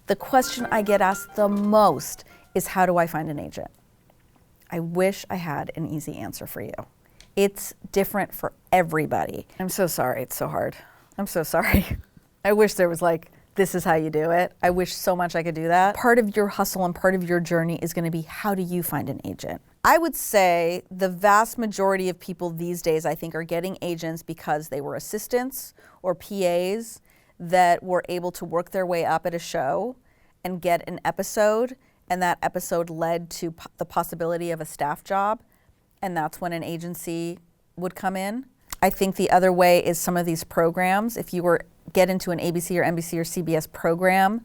The question I get asked the most is, how do I find an agent? I wish I had an easy answer for you. It's different for everybody. I'm so sorry, it's so hard. I'm so sorry. I wish there was like, this is how you do it. I wish so much I could do that. Part of your hustle and part of your journey is gonna be, how do you find an agent? I would say the vast majority of people these days, I think, are getting agents because they were assistants or PAs that were able to work their way up at a show and get an episode, and that episode led to the possibility of a staff job, and that's when an agency would come in. I think the other way is some of these programs. If you get into an ABC or NBC or CBS program,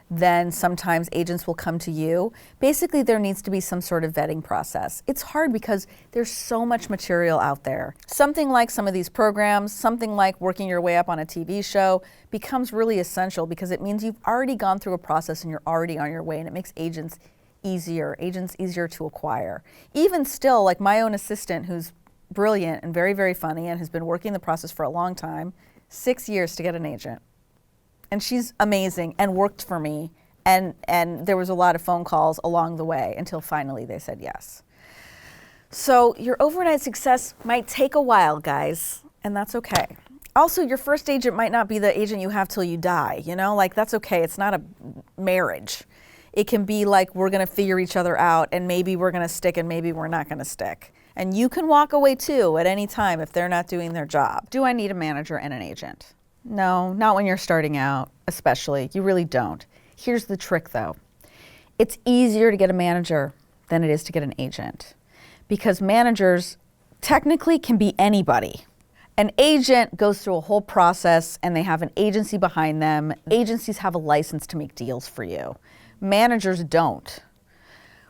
then sometimes agents will come to you. Basically, there needs to be some sort of vetting process. It's hard because there's so much material out there. Something like some of these programs, something like working your way up on a TV show becomes really essential because it means you've already gone through a process and you're already on your way, and it makes agents easier to acquire. Even still, like my own assistant, who's brilliant and very, very funny and has been working the process for a long time, 6 years to get an agent. And she's amazing and worked for me. And there was a lot of phone calls along the way until finally they said yes. So your overnight success might take a while, guys, and that's okay. Also, your first agent might not be the agent you have till you die, you know? Like, that's okay, it's not a marriage. It can be like, we're gonna figure each other out, and maybe we're gonna stick and maybe we're not gonna stick. And you can walk away too at any time if they're not doing their job. Do I need a manager and an agent? No, not when you're starting out, especially. You really don't. Here's the trick though. It's easier to get a manager than it is to get an agent, because managers technically can be anybody. An agent goes through a whole process and they have an agency behind them. Agencies have a license to make deals for you. Managers don't.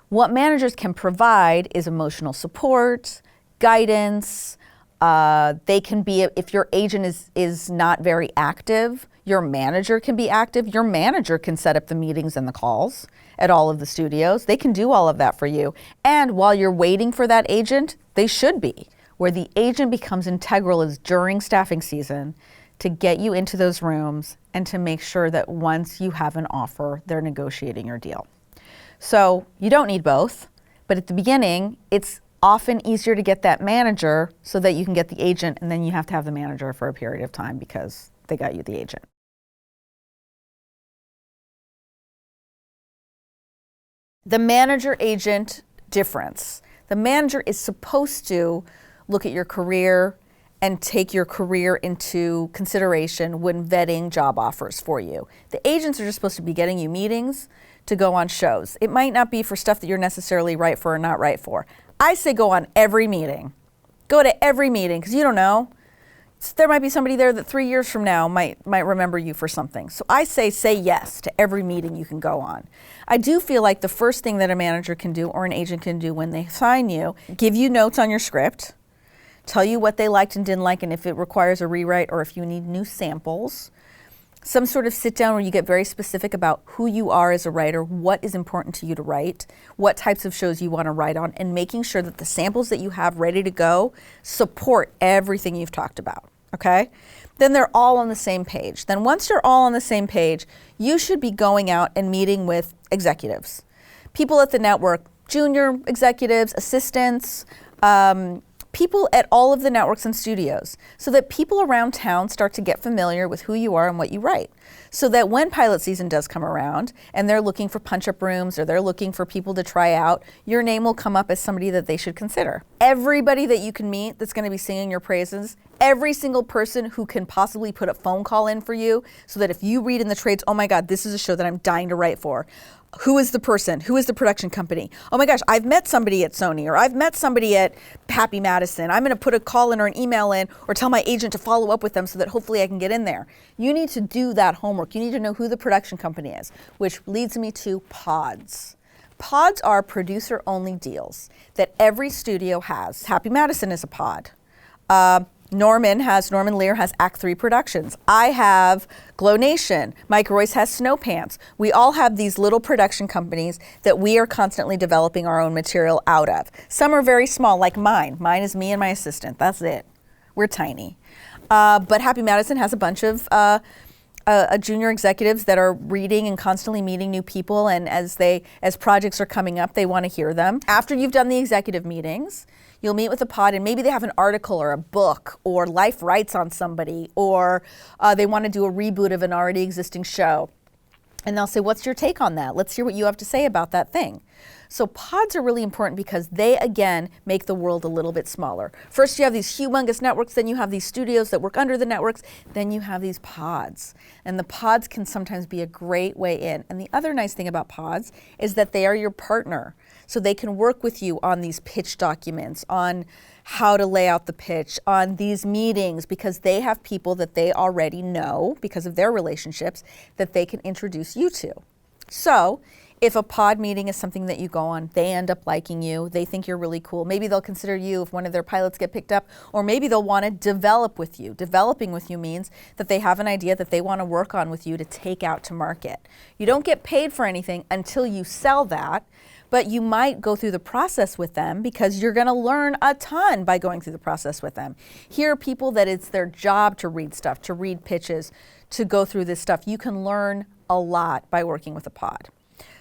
What managers can provide is emotional support, guidance. They can be, if your agent is not very active, your manager can be active. Your manager can set up the meetings and the calls at all of the studios. They can do all of that for you. And while you're waiting for that agent, they should be. Where the agent becomes integral is during staffing season to get you into those rooms and to make sure that once you have an offer, they're negotiating your deal. So you don't need both, but at the beginning, it's often easier to get that manager so that you can get the agent, and then you have to have the manager for a period of time because they got you the agent. The manager-agent difference. The manager is supposed to look at your career and take your career into consideration when vetting job offers for you. The agents are just supposed to be getting you meetings to go on shows. It might not be for stuff that you're necessarily right for or not right for. I say go on every meeting. Go to every meeting, because you don't know. There might be somebody there that 3 years from now might remember you for something. So I say yes to every meeting you can go on. I do feel like the first thing that a manager can do or an agent can do when they sign you, give you notes on your script, tell you what they liked and didn't like, and if it requires a rewrite or if you need new samples. Some sort of sit down where you get very specific about who you are as a writer, what is important to you to write, what types of shows you want to write on, and making sure that the samples that you have ready to go support everything you've talked about, okay? Then they're all on the same page. Then once you're all on the same page, you should be going out and meeting with executives, people at the network, junior executives, assistants, people at all of the networks and studios, so that people around town start to get familiar with who you are and what you write. So that when pilot season does come around and they're looking for punch-up rooms or they're looking for people to try out, your name will come up as somebody that they should consider. Everybody that you can meet that's gonna be singing your praises, every single person who can possibly put a phone call in for you, so that if you read in the trades, oh my God, this is a show that I'm dying to write for. Who is the person? Who is the production company? Oh my gosh, I've met somebody at Sony, or I've met somebody at Happy Madison. I'm gonna put a call in or an email in or tell my agent to follow up with them so that hopefully I can get in there. You need to do that homework. You need to know who the production company is, which leads me to pods. Pods are producer-only deals that every studio has. Happy Madison is a pod. Norman Lear has Act 3 Productions. I have Glow Nation. Mike Royce has Snow Pants. We all have these little production companies that we are constantly developing our own material out of. Some are very small, like mine. Mine is me and my assistant. That's it. We're tiny. But Happy Madison has a bunch of junior executives that are reading and constantly meeting new people, and as projects are coming up, they want to hear them. After you've done the executive meetings, you'll meet with a pod, and maybe they have an article or a book or life rights on somebody, or they want to do a reboot of an already existing show. And they'll say, what's your take on that? Let's hear what you have to say about that thing. So pods are really important because they, again, make the world a little bit smaller. First you have these humongous networks, then you have these studios that work under the networks, then you have these pods. And the pods can sometimes be a great way in. And the other nice thing about pods is that they are your partner. So they can work with you on these pitch documents, on how to lay out the pitch, on these meetings, because they have people that they already know because of their relationships that they can introduce you to. So if a pod meeting is something that you go on, they end up liking you, they think you're really cool. Maybe they'll consider you if one of their pilots get picked up, or maybe they'll want to develop with you. Developing with you means that they have an idea that they want to work on with you to take out to market. You don't get paid for anything until you sell that, but you might go through the process with them because you're going to learn a ton by going through the process with them. Here are people that it's their job to read stuff, to read pitches, to go through this stuff. You can learn a lot by working with a pod.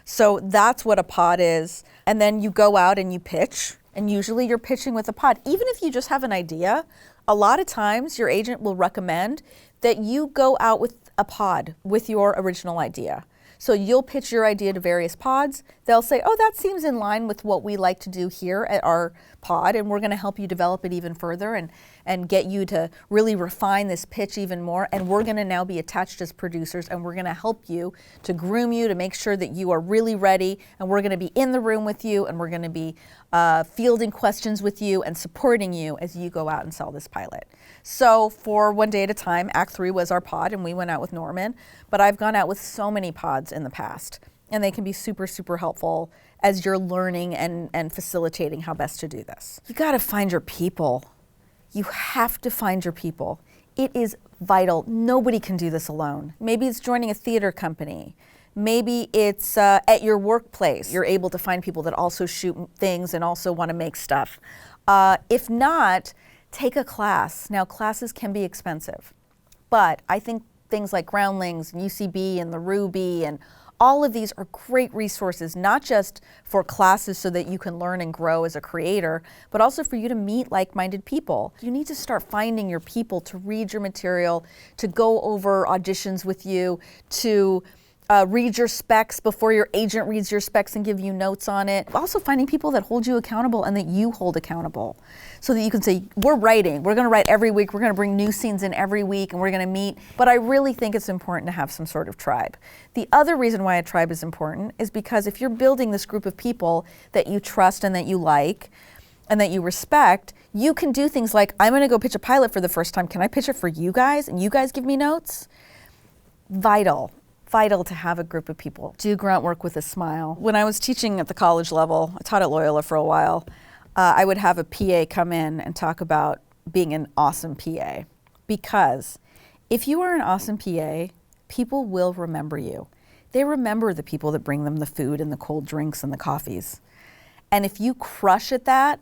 So that's what a pod is. And then you go out and you pitch, and usually you're pitching with a pod. Even if you just have an idea, a lot of times your agent will recommend that you go out with a pod with your original idea. So you'll pitch your idea to various pods. They'll say, oh, that seems in line with what we like to do here at our pod, and we're going to help you develop it even further and get you to really refine this pitch even more. And we're going to now be attached as producers, and we're going to help you to groom you to make sure that you are really ready, and we're going to be in the room with you, and we're going to be fielding questions with you and supporting you as you go out and sell this pilot. So for One Day at a Time, Act 3 was our pod, and we went out with Norman, but I've gone out with so many pods in the past, and they can be super, super helpful as you're learning and facilitating how best to do this. You gotta find your people. You have to find your people. It is vital. Nobody can do this alone. Maybe it's joining a theater company. Maybe it's at your workplace. You're able to find people that also shoot things and also wanna make stuff. If not, take a class. Now, classes can be expensive, but I think things like Groundlings and UCB and the Ruby and all of these are great resources, not just for classes so that you can learn and grow as a creator, but also for you to meet like-minded people. You need to start finding your people to read your material, to go over auditions with you, to read your specs before your agent reads your specs and give you notes on it. Also finding people that hold you accountable and that you hold accountable so that you can say, we're writing, we're gonna write every week, we're gonna bring new scenes in every week, and we're gonna meet. But I really think it's important to have some sort of tribe. The other reason why a tribe is important is because if you're building this group of people that you trust and that you like and that you respect, you can do things like, I'm gonna go pitch a pilot for the first time, can I pitch it for you guys and you guys give me notes? Vital to have a group of people. Do grunt work with a smile. When I was teaching at the college level, I taught at Loyola for a while, I would have a PA come in and talk about being an awesome PA. Because if you are an awesome PA, people will remember you. They remember the people that bring them the food and the cold drinks and the coffees. And if you crush at that,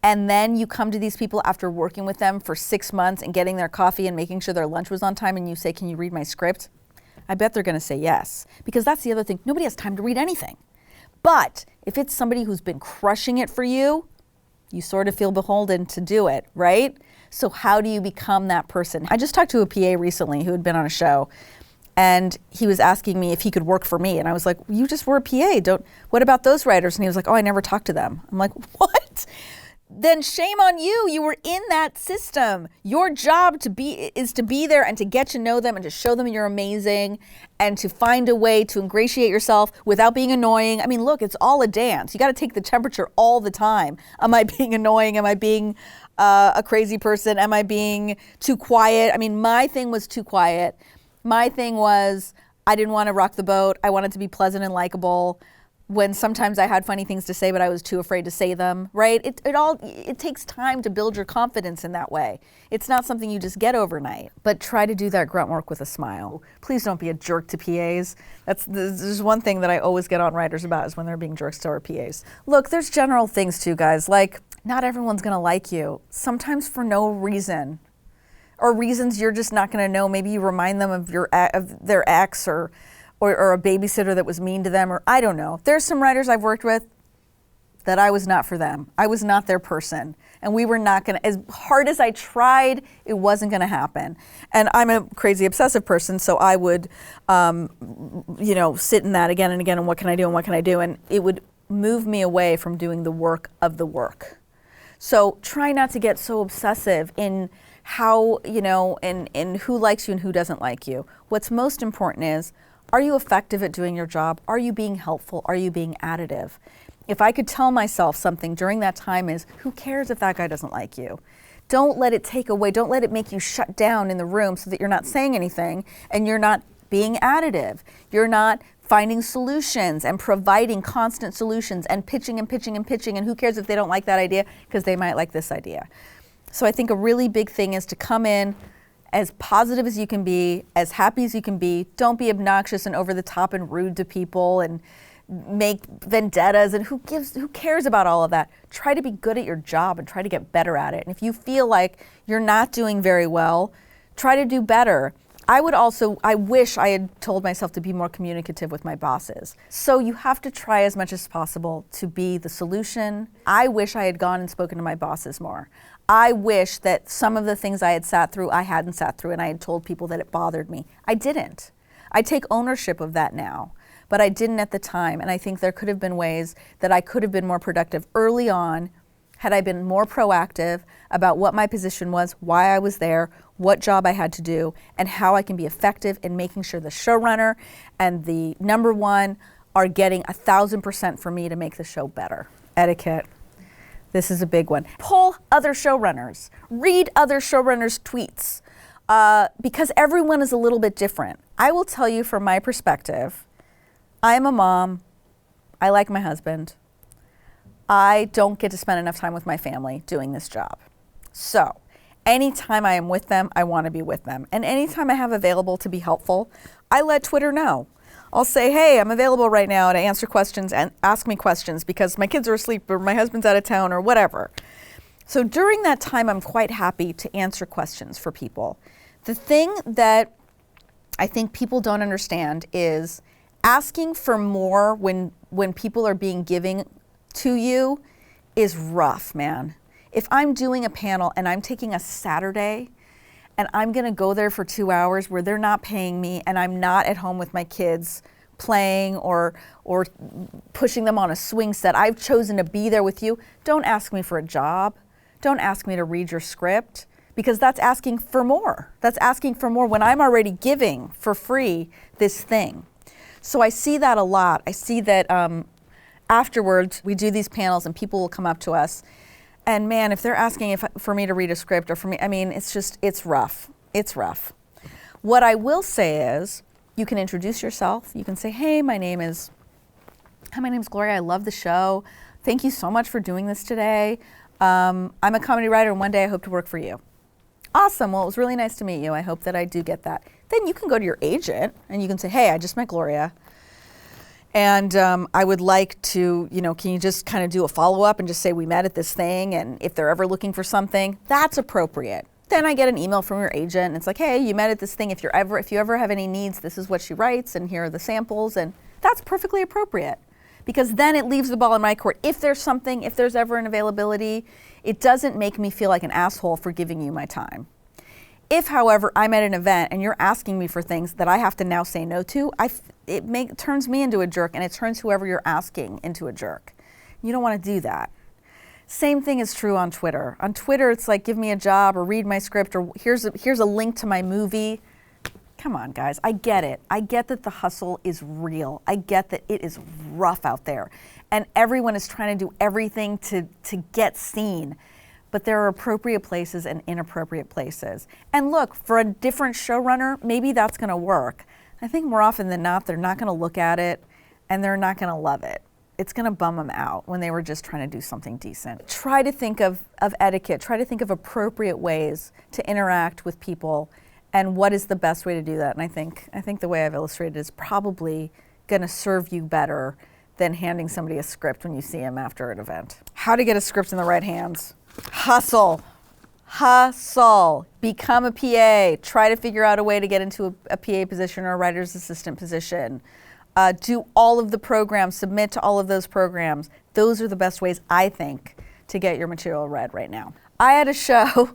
and then you come to these people after working with them for 6 months and getting their coffee and making sure their lunch was on time, and you say, can you read my script? I bet they're gonna say yes, because that's the other thing. Nobody has time to read anything. But if it's somebody who's been crushing it for you, you sort of feel beholden to do it, right? So how do you become that person? I just talked to a PA recently who had been on a show, and he was asking me if he could work for me. And I was like, you just were a PA, what about those writers? And he was like, oh, I never talked to them. I'm like, what? Then shame on you. You were in that system. Your job is to be there and to get to know them and to show them you're amazing and to find a way to ingratiate yourself without being annoying. I mean, look, it's all a dance. You got to take the temperature all the time. Am I being annoying? Am I being a crazy person? Am I being too quiet? I mean, my thing was too quiet. My thing was I didn't want to rock the boat. I wanted to be pleasant and likable. When sometimes I had funny things to say, but I was too afraid to say them, right? It takes time to build your confidence in that way. It's not something you just get overnight, but try to do that grunt work with a smile. Please don't be a jerk to PAs. There's one thing that I always get on writers about is when they're being jerks to our PAs. Look, there's general things too, guys, like not everyone's gonna like you, sometimes for no reason. or reasons you're just not going to know. Maybe you remind them of their ex or a babysitter that was mean to them, or I don't know. There's some writers I've worked with that I was not for them. I was not their person. And we were not going to, as hard as I tried, it wasn't going to happen. And I'm a crazy obsessive person, so I would, sit in that again and again, and what can I do, and what can I do? And it would move me away from doing the work of the work. So try not to get so obsessive in how, in who likes you and who doesn't like you. What's most important is, are you effective at doing your job? Are you being helpful? Are you being additive? If I could tell myself something during that time is, who cares if that guy doesn't like you? Don't let it take away, don't let it make you shut down in the room so that you're not saying anything and you're not being additive. You're not finding solutions and providing constant solutions and pitching and pitching and pitching, and who cares if they don't like that idea because they might like this idea. So I think a really big thing is to come in as positive as you can be, as happy as you can be. Don't be obnoxious and over the top and rude to people and make vendettas, and who cares about all of that? Try to be good at your job and try to get better at it. And if you feel like you're not doing very well, try to do better. I wish I had told myself to be more communicative with my bosses. So you have to try as much as possible to be the solution. I wish I had gone and spoken to my bosses more. I wish that some of the things I had sat through, I hadn't sat through, and I had told people that it bothered me. I didn't. I take ownership of that now, but I didn't at the time. And I think there could have been ways that I could have been more productive early on had I been more proactive about what my position was, why I was there, what job I had to do, and how I can be effective in making sure the showrunner and the number one are getting 1,000% for me to make the show better. Etiquette. This is a big one. Poll other showrunners. Read other showrunners' tweets, because everyone is a little bit different. I will tell you from my perspective, I am a mom. I like my husband. I don't get to spend enough time with my family doing this job. So anytime I am with them, I want to be with them. And anytime I have available to be helpful, I let Twitter know. I'll say, hey, I'm available right now to answer questions and ask me questions because my kids are asleep or my husband's out of town or whatever. So during that time, I'm quite happy to answer questions for people. The thing that I think people don't understand is asking for more when people are being giving to you is rough, man. If I'm doing a panel and I'm taking a Saturday and I'm gonna go there for 2 hours where they're not paying me and I'm not at home with my kids playing or pushing them on a swing set, I've chosen to be there with you. Don't ask me for a job. Don't ask me to read your script, because that's asking for more. That's asking for more when I'm already giving for free this thing. So I see that a lot. I see that afterwards we do these panels and people will come up to us, and man, if they're asking for me to read a script or for me, I mean, it's rough. It's rough. What I will say is, you can introduce yourself. You can say, hey, my name is Gloria. I love the show. Thank you so much for doing this today. I'm a comedy writer, and one day I hope to work for you. Awesome. Well, it was really nice to meet you. I hope that I do get that. Then you can go to your agent and you can say, hey, I just met Gloria. And I would like to, can you just kind of do a follow-up and just say we met at this thing, and if they're ever looking for something, that's appropriate. Then I get an email from your agent and it's like, hey, you met at this thing. If you ever have any needs, this is what she writes and here are the samples, and that's perfectly appropriate. Because then it leaves the ball in my court. If there's ever an availability, it doesn't make me feel like an asshole for giving you my time. If, however, I'm at an event and you're asking me for things that I have to now say no to, it turns me into a jerk, and it turns whoever you're asking into a jerk. You don't want to do that. Same thing is true on Twitter. On Twitter, it's like, give me a job or read my script or here's a link to my movie. Come on, guys. I get it. I get that the hustle is real. I get that it is rough out there. And everyone is trying to do everything to get seen. But there are appropriate places and inappropriate places. And look, for a different showrunner, maybe that's going to work. I think more often than not, they're not going to look at it and they're not going to love it. It's going to bum them out when they were just trying to do something decent. Try to think of etiquette. Try to think of appropriate ways to interact with people and what is the best way to do that. And I think the way I've illustrated is probably going to serve you better than handing somebody a script when you see them after an event. How to get a script in the right hands. Hustle. Hustle. Become a PA. Try to figure out a way to get into a PA position or a writer's assistant position. Do all of the programs, submit to all of those programs. Those are the best ways, I think, to get your material read right now. I had a show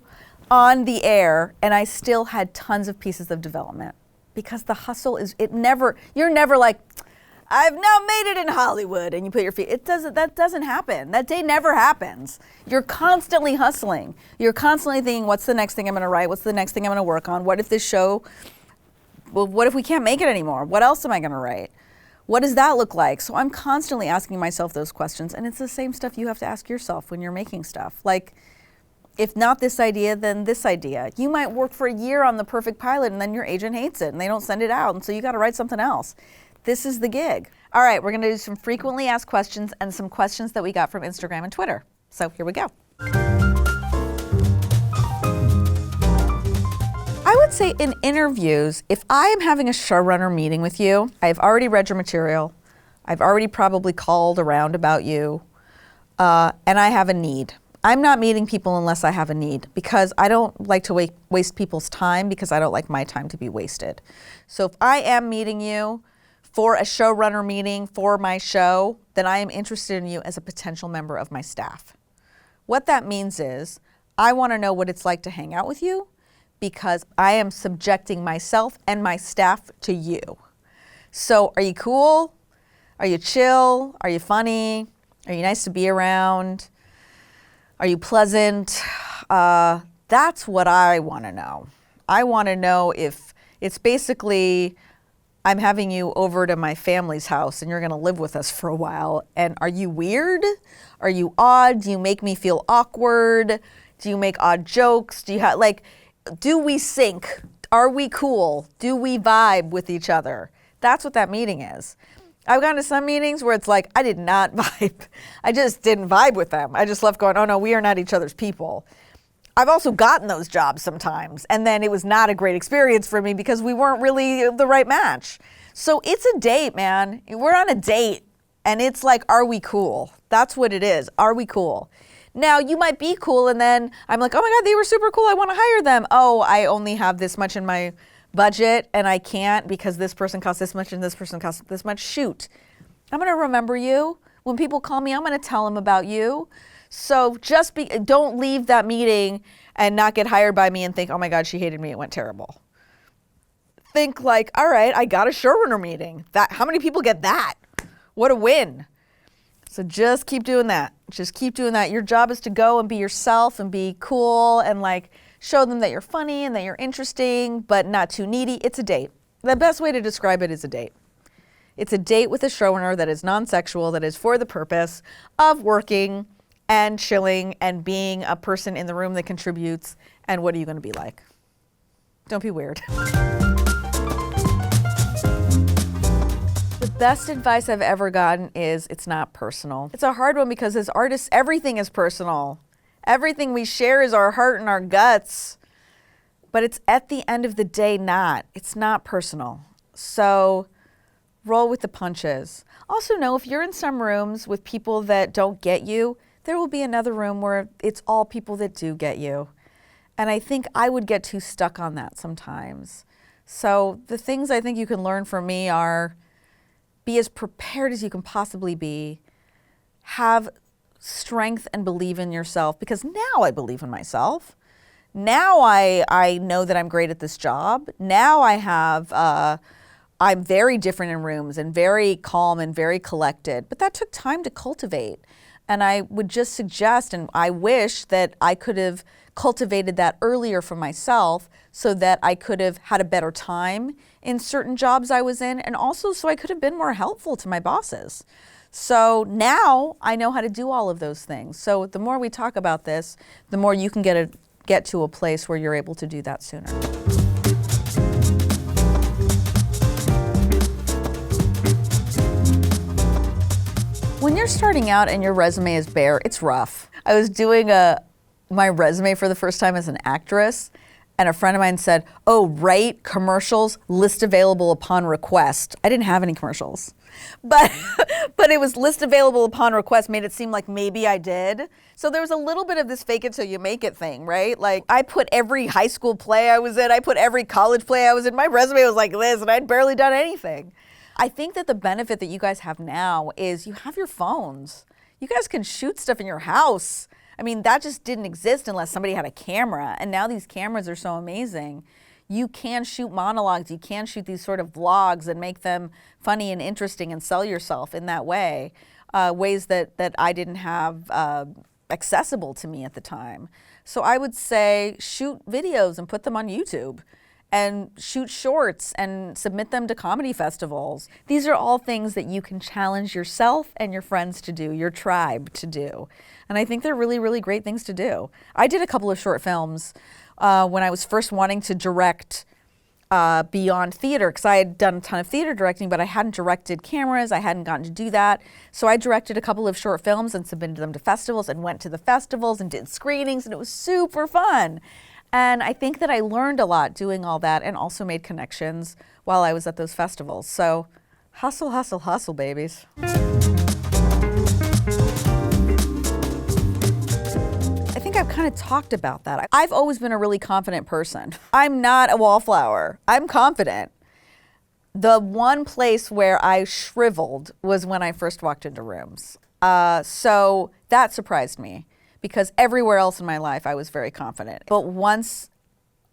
on the air and I still had tons of pieces of development because the hustle is, you're never like, I've now made it in Hollywood and you put your feet, that doesn't happen. That day never happens. You're constantly hustling. You're constantly thinking, what's the next thing I'm gonna write? What's the next thing I'm gonna work on? What if this show, well, what if we can't make it anymore? What else am I gonna write? What does that look like? So I'm constantly asking myself those questions, and it's the same stuff you have to ask yourself when you're making stuff. Like, if not this idea, then this idea. You might work for a year on the perfect pilot and then your agent hates it and they don't send it out, and so you gotta write something else. This is the gig. All right, we're gonna do some frequently asked questions and some questions that we got from Instagram and Twitter. So here we go. I would say in interviews, if I am having a showrunner meeting with you, I've already read your material, I've already probably called around about you, and I have a need. I'm not meeting people unless I have a need because I don't like to waste people's time because I don't like my time to be wasted. So if I am meeting you for a showrunner meeting for my show, then I am interested in you as a potential member of my staff. What that means is I want to know what it's like to hang out with you because I am subjecting myself and my staff to you. So are you cool? Are you chill? Are you funny? Are you nice to be around? Are you pleasant? That's what I want to know. I want to know if it's basically, I'm having you over to my family's house and you're going to live with us for a while. And are you weird? Are you odd? Do you make me feel awkward? Do you make odd jokes? Do you have, like, do we sync? Are we cool? Do we vibe with each other? That's what that meeting is. I've gone to some meetings where it's like, I did not vibe. I just didn't vibe with them. I just left going, oh no, we are not each other's people. I've also gotten those jobs sometimes, and then it was not a great experience for me because we weren't really the right match. So it's a date, man. We're on a date, and it's like, are we cool? That's what it is. Are we cool? Now, you might be cool, and then I'm like, oh my God, they were super cool. I want to hire them. Oh, I only have this much in my budget, and I can't because this person costs this much and this person costs this much. Shoot. I'm going to remember you. When people call me, I'm going to tell them about you. So don't leave that meeting and not get hired by me and think, oh my God, she hated me. It went terrible. Think like, all right, I got a showrunner meeting. How many people get that? What a win. So just keep doing that. Just keep doing that. Your job is to go and be yourself and be cool and like show them that you're funny and that you're interesting, but not too needy. It's a date. The best way to describe it is a date. It's a date with a showrunner that is non-sexual, that is for the purpose of working and chilling and being a person in the room that contributes. And what are you going to be like? Don't be weird. The best advice I've ever gotten is it's not personal. It's a hard one because as artists, everything is personal. Everything we share is our heart and our guts. But it's at the end of the day not. It's not personal. So roll with the punches. Also know if you're in some rooms with people that don't get you, there will be another room where it's all people that do get you. And I think I would get too stuck on that sometimes. So the things I think you can learn from me are be as prepared as you can possibly be. Have strength and believe in yourself, because now I believe in myself. Now I know that I'm great at this job. Now I'm very different in rooms and very calm and very collected, but that took time to cultivate. And I would just suggest, and I wish that I could have cultivated that earlier for myself so that I could have had a better time in certain jobs I was in, and also so I could have been more helpful to my bosses. So now I know how to do all of those things. So the more we talk about this, the more you can get to a place where you're able to do that sooner. When you're starting out and your resume is bare, it's rough. I was doing my resume for the first time as an actress, And a friend of mine said, oh, write commercials, list available upon request. I didn't have any commercials, but it was list available upon request, made it seem like maybe I did. So there was a little bit of this fake it till you make it thing, right? Like I put every high school play I was in, I put every college play I was in, my resume was like this and I'd barely done anything. I think that the benefit that you guys have now is you have your phones. You guys can shoot stuff in your house. I mean, that just didn't exist unless somebody had a camera. And now these cameras are so amazing. You can shoot monologues. You can shoot these sort of vlogs and make them funny and interesting and sell yourself in that way, ways that I didn't have accessible to me at the time. So I would say shoot videos and put them on YouTube, and shoot shorts and submit them to comedy festivals. These are all things that you can challenge yourself and your friends to do, your tribe to do. And I think they're really, really great things to do. I did a couple of short films when I was first wanting to direct beyond theater, because I had done a ton of theater directing, but I hadn't directed cameras, I hadn't gotten to do that. So I directed a couple of short films and submitted them to festivals and went to the festivals and did screenings, and it was super fun. And I think that I learned a lot doing all that and also made connections while I was at those festivals. So hustle, hustle, hustle, babies. I think I've kind of talked about that. I've always been a really confident person. I'm not a wallflower. I'm confident. The one place where I shriveled was when I first walked into rooms. So that surprised me, because everywhere else in my life I was very confident. But once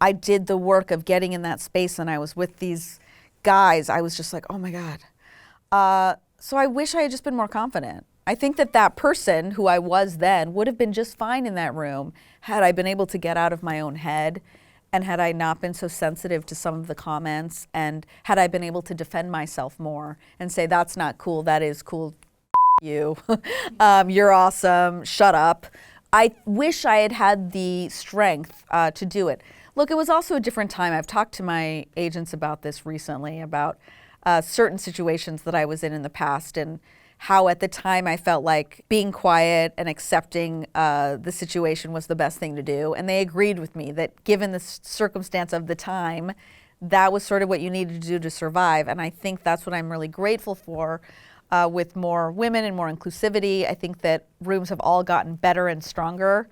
I did the work of getting in that space and I was with these guys, I was just like, oh my God. So I wish I had just been more confident. I think that that person who I was then would have been just fine in that room had I been able to get out of my own head, and had I not been so sensitive to some of the comments, and had I been able to defend myself more and say, that's not cool, that is cool, you, you're awesome, shut up. I wish I had had the strength to do it. Look, it was also a different time. I've talked to my agents about this recently, about certain situations that I was in the past, and how at the time I felt like being quiet and accepting the situation was the best thing to do. And they agreed with me that given the circumstance of the time, that was sort of what you needed to do to survive. And I think that's what I'm really grateful for. With more women and more inclusivity, I think that rooms have all gotten better and stronger,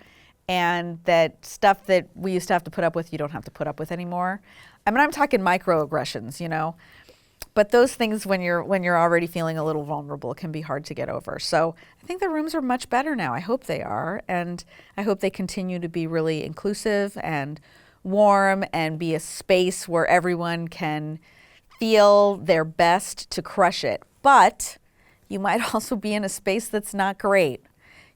and that stuff that we used to have to put up with, you don't have to put up with anymore. I mean, I'm talking microaggressions, you know, but those things when you're already feeling a little vulnerable can be hard to get over. So I think the rooms are much better now. I hope they are, and I hope they continue to be really inclusive and warm and be a space where everyone can feel their best to crush it. But you might also be in a space that's not great.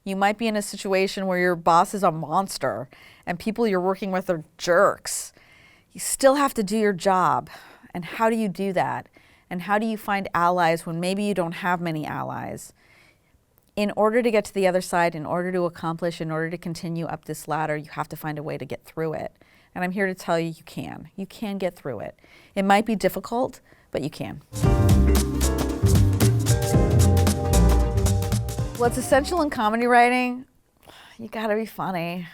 You might be in a situation where your boss is a monster and people you're working with are jerks. You still have to do your job. And how do you do that? And how do you find allies when maybe you don't have many allies? In order to get to the other side, in order to accomplish, in order to continue up this ladder, you have to find a way to get through it. And I'm here to tell you, you can. You can get through it. It might be difficult, but you can. What's essential in comedy writing? You gotta be funny.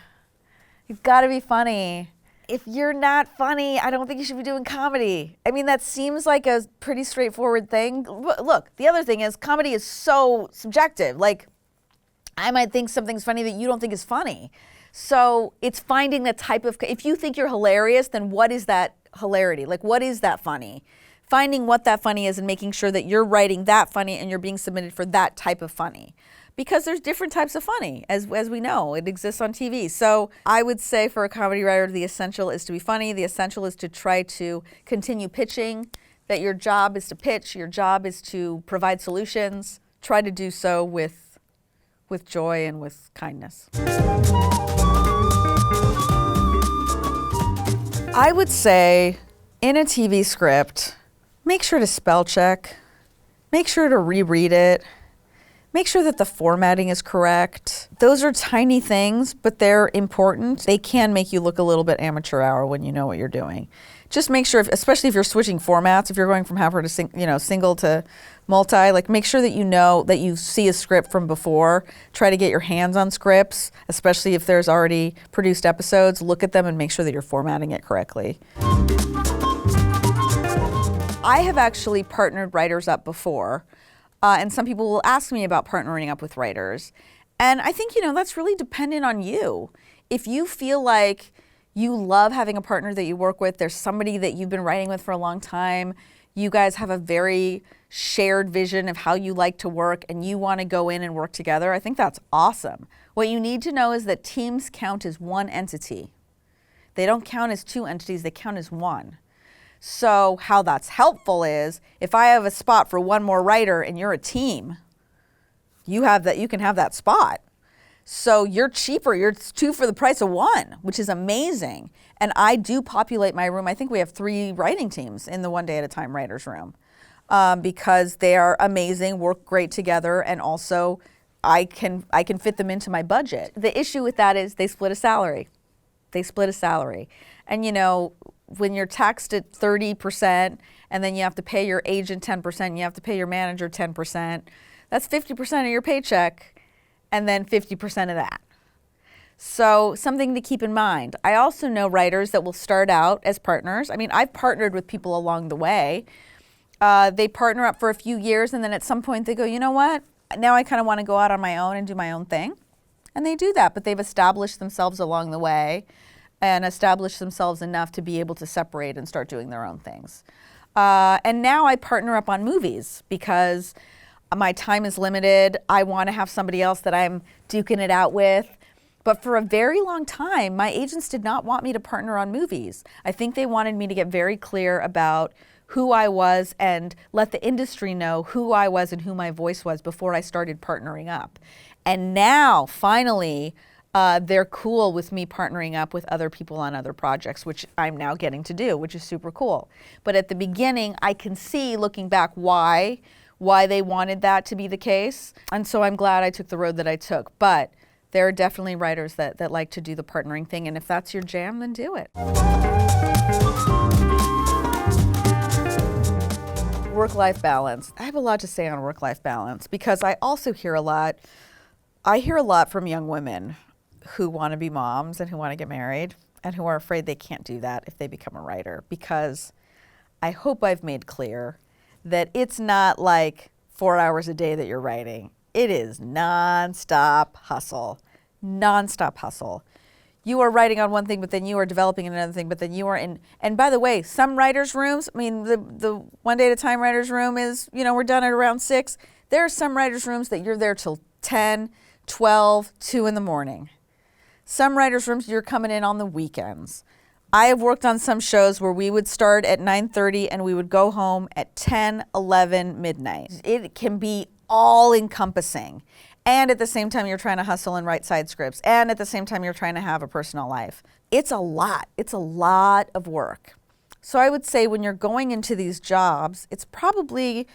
You've gotta be funny. If you're not funny, I don't think you should be doing comedy. I mean, that seems like a pretty straightforward thing. Look, the other thing is comedy is so subjective. Like, I might think something's funny that you don't think is funny. So it's finding the type of, if you think you're hilarious, then what is that hilarity? Like, what is that funny? Finding what that funny is and making sure that you're writing that funny and you're being submitted for that type of funny. Because there's different types of funny, as we know, it exists on TV. So I would say for a comedy writer, the essential is to be funny. The essential is to try to continue pitching, that your job is to pitch, your job is to provide solutions. Try to do so with joy and with kindness. I would say in a TV script, make sure to spell check, make sure to reread it, make sure that the formatting is correct. Those are tiny things, but they're important. They can make you look a little bit amateur hour when you know what you're doing. just make sure, especially if you're switching formats, if you're going from single to multi, like make sure that you know that you see a script from before. Try to get your hands on scripts, especially if there's already produced episodes. Look at them and make sure that you're formatting it correctly. I have actually partnered writers up before, and some people will ask me about partnering up with writers. And I think, that's really dependent on you. If you feel like you love having a partner that you work with, there's somebody that you've been writing with for a long time, you guys have a very shared vision of how you like to work and you want to go in and work together, I think that's awesome. What you need to know is that teams count as one entity. They don't count as two entities, they count as one. So how that's helpful is if I have a spot for one more writer and you're a team, you can have that spot. So you're cheaper, you're two for the price of one, which is amazing. And I do populate my room. I think we have 3 writing teams in the One Day at a Time writers room because they are amazing, work great together, and also I can fit them into my budget. The issue with that is they split a salary. And when you're taxed at 30% and then you have to pay your agent 10%, and you have to pay your manager 10%, that's 50% of your paycheck. And then 50% of that. So something to keep in mind. I also know writers that will start out as partners. I mean, I've partnered with people along the way. They partner up for a few years and then at some point they go, you know what? Now I kind of want to go out on my own and do my own thing. And they do that, but they've established themselves along the way and established themselves enough to be able to separate and start doing their own things. And now I partner up on movies because my time is limited. I want to have somebody else that I'm duking it out with. But for a very long time, my agents did not want me to partner on movies. I think they wanted me to get very clear about who I was and let the industry know who I was and who my voice was before I started partnering up. And now, finally, they're cool with me partnering up with other people on other projects, which I'm now getting to do, which is super cool. But at the beginning, I can see, looking back, why they wanted that to be the case. And so I'm glad I took the road that I took. But there are definitely writers that like to do the partnering thing. And if that's your jam, then do it. Work-life balance. I have a lot to say on work-life balance because I also hear a lot from young women who want to be moms and who want to get married and who are afraid they can't do that if they become a writer, because I hope I've made clear that it's not like 4 hours a day that you're writing. It is nonstop hustle. Nonstop hustle. You are writing on one thing, but then you are developing another thing, but then you are in, and by the way, some writers' rooms, I mean, the One Day at a Time writers' room is, we're done at around 6. There are some writers' rooms that you're there till 10, 12, 2 in the morning. Some writers' rooms, you're coming in on the weekends. I have worked on some shows where we would start at 9:30 and we would go home at 10, 11, midnight. It can be all encompassing. And at the same time, you're trying to hustle and write side scripts. And at the same time, you're trying to have a personal life. It's a lot. It's a lot of work. So I would say when you're going into these jobs, it's probably,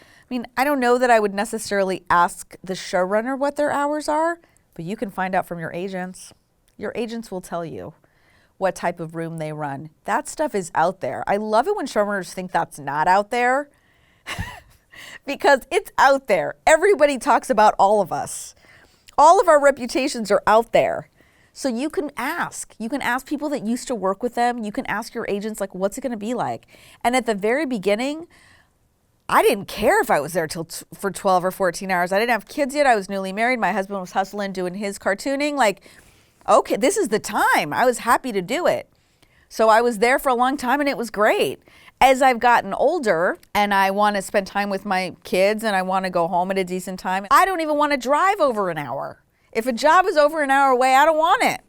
I don't know that I would necessarily ask the showrunner what their hours are, but you can find out from your agents. Your agents will tell you what type of room they run. That stuff is out there. I love it when showrunners think that's not out there because it's out there. Everybody talks about all of us. All of our reputations are out there. So you can ask. You can ask people that used to work with them. You can ask your agents, like, what's it going to be like? And at the very beginning, I didn't care if I was there for 12 or 14 hours. I didn't have kids yet. I was newly married. My husband was hustling, doing his cartooning. Like, okay, this is the time. I was happy to do it. So I was there for a long time and it was great. As I've gotten older and I want to spend time with my kids and I want to go home at a decent time, I don't even want to drive over an hour. If a job is over an hour away, I don't want it.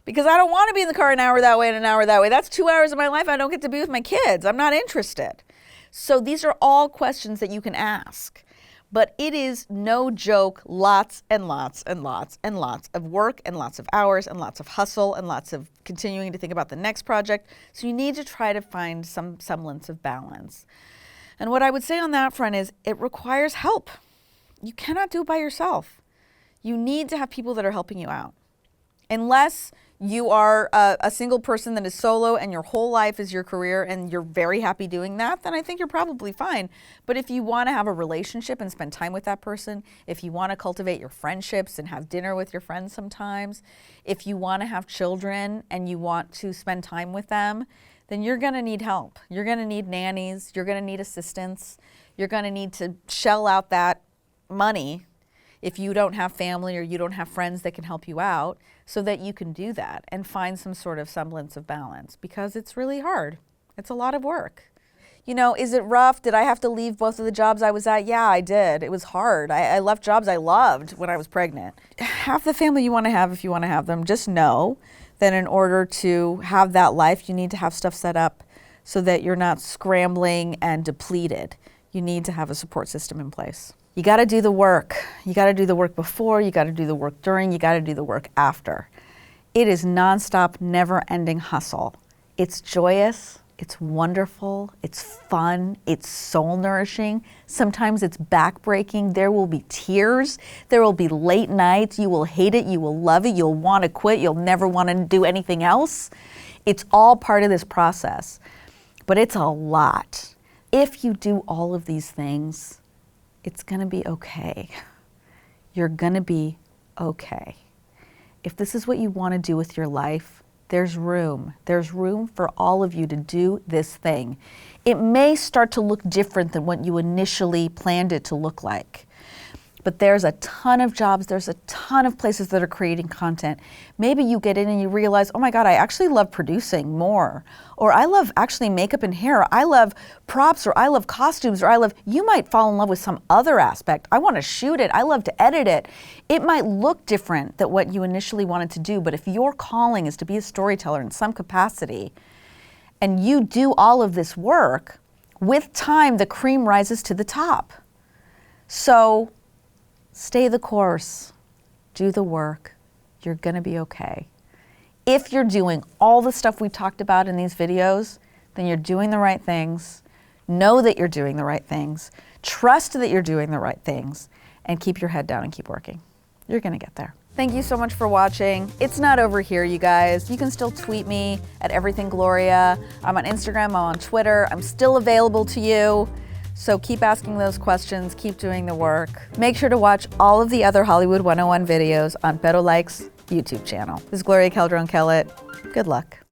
Because I don't want to be in the car an hour that way and an hour that way. That's 2 hours of my life I don't get to be with my kids. I'm not interested. So these are all questions that you can ask. But it is no joke, lots and lots and lots and lots of work and lots of hours and lots of hustle and lots of continuing to think about the next project. So you need to try to find some semblance of balance. And what I would say on that front is it requires help. You cannot do it by yourself. You need to have people that are helping you out. Unless you are a single person that is solo and your whole life is your career and you're very happy doing that, then I think you're probably fine. But if you want to have a relationship and spend time with that person, if you want to cultivate your friendships and have dinner with your friends sometimes, if you want to have children and you want to spend time with them, then you're going to need help. You're going to need nannies. You're going to need assistance. You're going to need to shell out that money if you don't have family or you don't have friends that can help you out, so that you can do that and find some sort of semblance of balance, because it's really hard. It's a lot of work. You know, is it rough? Did I have to leave both of the jobs I was at? Yeah, I did. It was hard. I left jobs I loved when I was pregnant. Have the family you want to have if you want to have them. Just know that in order to have that life, you need to have stuff set up so that you're not scrambling and depleted. You need to have a support system in place. You got to do the work. You got to do the work before, you got to do the work during, you got to do the work after. It is nonstop, never-ending hustle. It's joyous, it's wonderful, it's fun, it's soul-nourishing. Sometimes it's back-breaking. There will be tears. There will be late nights. You will hate it. You will love it. You'll want to quit. You'll never want to do anything else. It's all part of this process, but it's a lot. If you do all of these things, it's gonna be okay. You're gonna be okay. If this is what you wanna do with your life, there's room. There's room for all of you to do this thing. It may start to look different than what you initially planned it to look like. But there's a ton of jobs, there's a ton of places that are creating content. Maybe you get in and you realize, oh my God, I actually love producing more. Or I love actually makeup and hair. I love props, or I love costumes, or you might fall in love with some other aspect. I want to shoot it, I love to edit it. It might look different than what you initially wanted to do, but if your calling is to be a storyteller in some capacity, and you do all of this work, with time, the cream rises to the top. So, stay the course, do the work, you're gonna be okay. If you're doing all the stuff we talked about in these videos, then you're doing the right things, know that you're doing the right things, trust that you're doing the right things, and keep your head down and keep working. You're gonna get there. Thank you so much for watching. It's not over here, you guys. You can still tweet me at everythinggloria. I'm on Instagram, I'm on Twitter. I'm still available to you. So keep asking those questions, keep doing the work. Make sure to watch all of the other Hollywood 101 videos on Pero Like's YouTube channel. This is Gloria Calderón Kellett. Good luck.